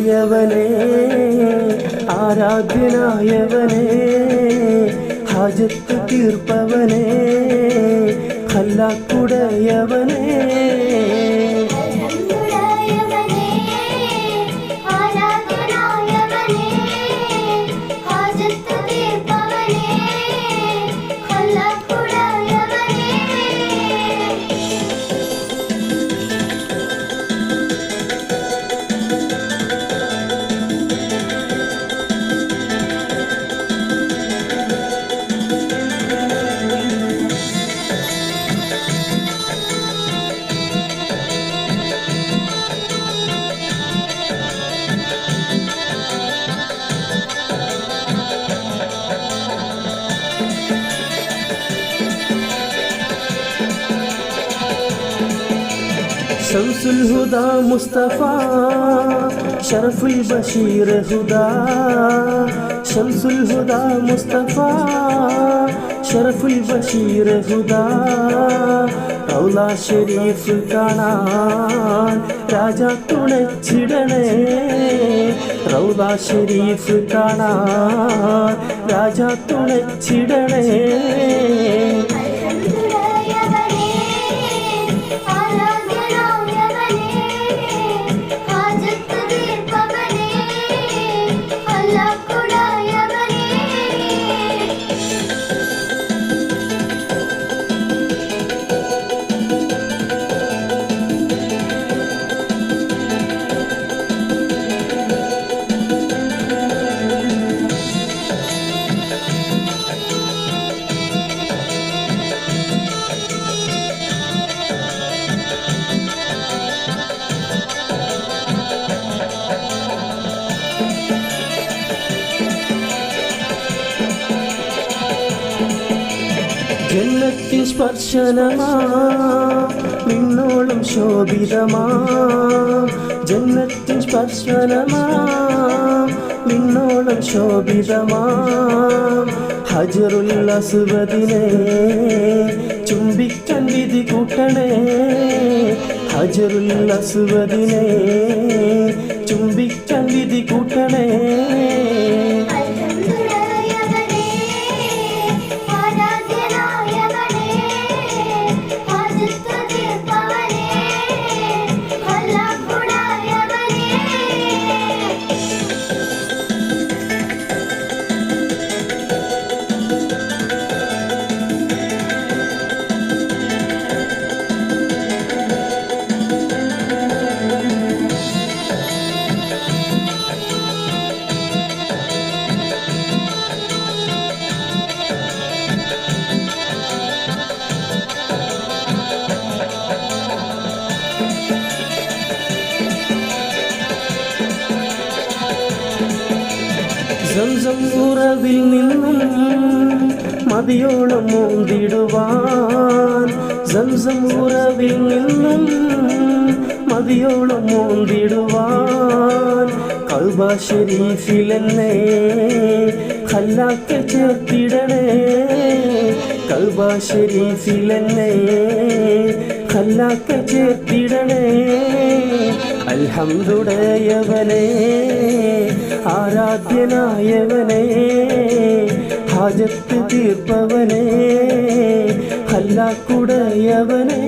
ഹംദുടയവനേ ആരാധ്യനായവനേ ഹാജത്ത് തീർപ്പവനേ ഖല്ലാക്കുടയവനേ शम्सुल हुदा मुस्तफ़ा शरफुल बशीर हुदा शम्सुल हुदा मुस्तफ़ा शरफुल बशीर हुदा റൗള ഷരീഫ് കാണാൻ രാജാ തുണച്ചിടണേ റൗള ഷരീഫ് കാണാൻ രാജാ തുണച്ചിടണേ ജന്നത്തിൻ സ്പർശനമാ നിന്നോളം ശോഭിതമാ ജന്നത്തിൻ സ്പർശനമാ നിന്നോളം ശോഭിതമാ ഹജറുൽ അസ്വദിനെ ചുംബിക്കാൻ വിധി കൂട്ടണേ ഹജറുൽ അസ്വദിനെ ചുംബിക്കാൻ വിധി കൂട്ടണേ സംസം ഉറവിൽ നിന്നും മതിയോളം മോന്തിടുവാൻ സംസം ഉറവിൽ നിന്നും മതിയോളം മോന്തിടുവാൻ കഅബ ശരീഫിലെന്നെ ഖല്ലാക്ക് ചേർത്തിടണേ കഅബ ശരീഫിലെന്നെ ഖല്ലാക്ക് ചേർത്തിടണേ അൽഹംദുടയവനേ ആരാധ്യനായവനേ ഹാജത്ത് തീർപ്പവനേ ഖല്ലാക്കുടയവനേ